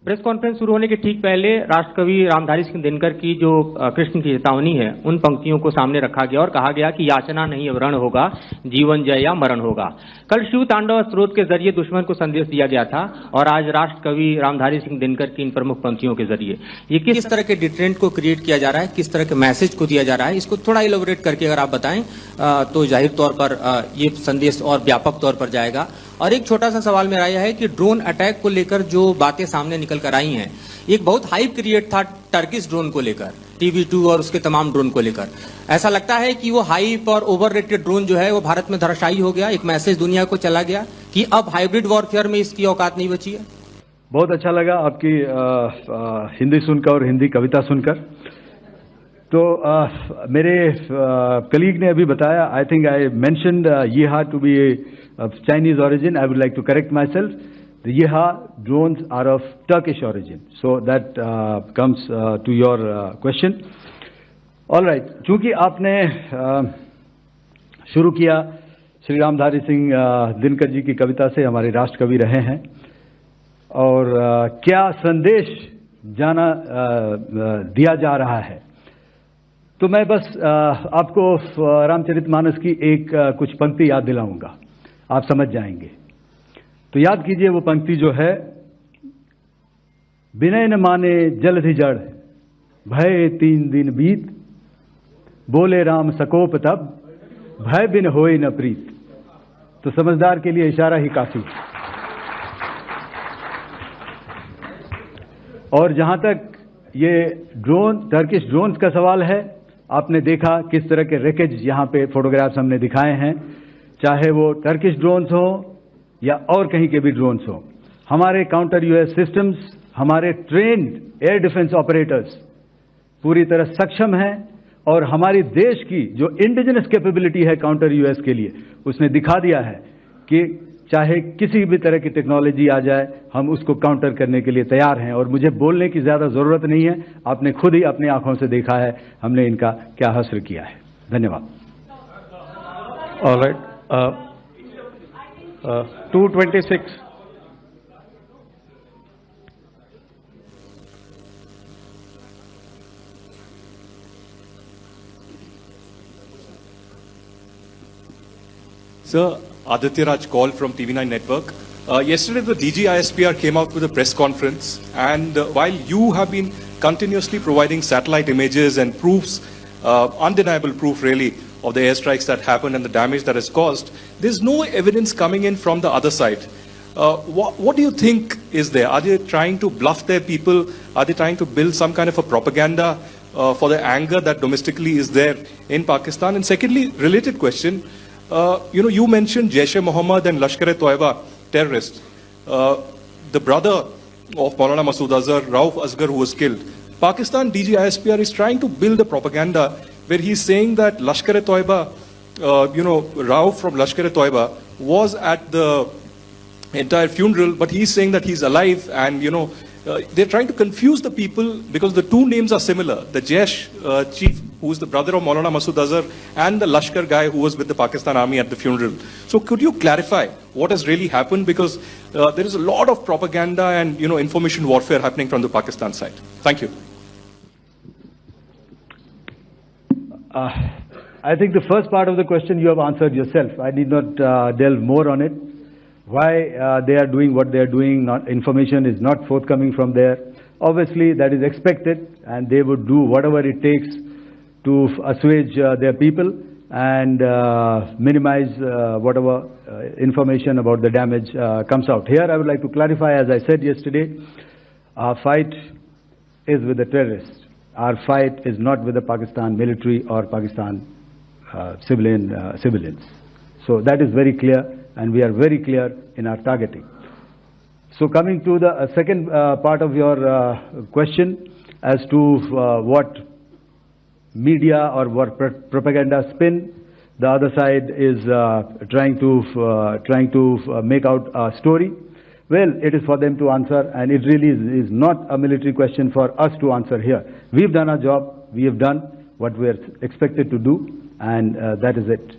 Press conference शुरू होने के ठीक पहले राष्ट्रकवि रामधारी सिंह दिनकर की जो कृष्ण की चेतावनी है उन पंक्तियों को सामने रखा गया और कहा गया कि याचना नहीं वरण होगा, जीवन जय या मरण होगा। कल शिव तांडव स्रोत के जरिए दुश्मन को संदेश दिया गया था और आज राष्ट्रकवि रामधारी सिंह दिनकर की इन प्रमुख पंक्तियों के जरिए ये किस तरह के डिटरेंट को क्रिएट किया जा रहा है, किस तरह के मैसेज को दिया जा रहा है, इसको थोड़ा इलेबोरेट करके अगर आप बताएं तो जाहिर तौर पर ये संदेश और व्यापक तौर पर जाएगा। और एक छोटा सा सवाल मेरा यह है कि ड्रोन अटैक को लेकर जो बातें सामने निकल कर आई हैं, एक बहुत हाइप क्रिएट था टर्किश ड्रोन को लेकर, TB2 और उसके तमाम ड्रोन को लेकर। ऐसा लगता है कि वो हाइप और ओवररेटेड ड्रोन जो है वो भारत में धराशायी हो गया, एक मैसेज दुनिया को चला गया कि अब हाइब्रिड वॉरफेयर में इसकी औकात नहीं बची है। बहुत अच्छा लगा आपकी हिंदी सुनकर और हिंदी कविता सुनकर। तो मेरे कलीग ने अभी बताया, आई थिंक आई मेंशन्ड यीहा to be of Chinese origin. I would like to correct myself. The Yeha drones are of Turkish origin. So that comes to your question. All right. चूंकि आपने शुरू किया श्री रामधारी सिंह दिनकर जी की कविता से, हमारे राष्ट्र कवि रहे हैं, और क्या संदेश दिया जा रहा है, तो मैं बस आपको रामचरितमानस की कुछ पंक्ति याद दिलाऊंगा, आप समझ जाएंगे। तो याद कीजिए वो पंक्ति जो है, विनय न माने जलधि जड़, भय 3 दिन बीत, बोले राम सकोप तब, भय बिन होए न प्रीत। तो समझदार के लिए इशारा ही काफी। और जहां तक ये टर्किश ड्रोन्स का सवाल है, आपने देखा किस तरह के रेकेज यहां पे फोटोग्राफ्स हमने दिखाए हैं, चाहे वो टर्किश ड्रोन्स हो या और कहीं के भी ड्रोन्स हो। हमारे काउंटर यूएस सिस्टम्स, हमारे ट्रेन्ड एयर डिफेंस ऑपरेटर्स पूरी तरह सक्षम हैं, और हमारी देश की जो इंडिजिनस कैपेबिलिटी है काउंटर यूएस के लिए, उसने दिखा दिया है कि चाहे किसी भी तरह की टेक्नोलॉजी आ जाए, हम उसको काउंटर करने के लिए तैयार हैं। और मुझे बोलने की ज्यादा जरूरत नहीं है, आपने खुद ही अपनी आंखों से देखा है हमने इनका क्या हश्र किया है। धन्यवाद। Alright, 226. Sir, Aditya Raj call from TV9 Network. Yesterday the DG ISPR came out with a press conference, and while you have been continuously providing satellite images and proofs, undeniable proof really, of the airstrikes that happened and the damage that is caused, there's no evidence coming in from the other side. What do you think is there? Are they trying to bluff their people? Are they trying to build some kind of a propaganda for the anger that domestically is there in Pakistan? And secondly, related question, you mentioned Jaish-e-Mohammed and Lashkar-e-Toiba terrorists. The brother of Maulana Masood Azhar, Rauf Asghar, who was killed. Pakistan DG ISPR is trying to build a propaganda where he's saying that Lashkar-e-Toiba, Rauf from Lashkar-e-Toiba was at the entire funeral, but he's saying that he's alive, and they're trying to confuse the people because the two names are similar. The Jaish chief, who is the brother of Maulana Masood Azhar, and the Lashkar guy who was with the Pakistan army at the funeral. So could you clarify what has really happened, because there is a lot of propaganda and information warfare happening from the Pakistan side. Thank you. I think the first part of the question you have answered yourself. I need not delve more on it. Why they are doing what they are doing, information is not forthcoming from there. Obviously, that is expected, and they would do whatever it takes to assuage their people and minimize whatever information about the damage comes out. Here, I would like to clarify, as I said yesterday, our fight is with the terrorists. Our fight is not with the Pakistan military or Pakistan civilians. So that is very clear, and we are very clear in our targeting. So coming to the second part of your question as to what media or what propaganda spin the other side is trying to make out a story. Well, it is for them to answer, and it really is not a military question for us to answer here. We've done our job, we have done what we are expected to do, and that is it.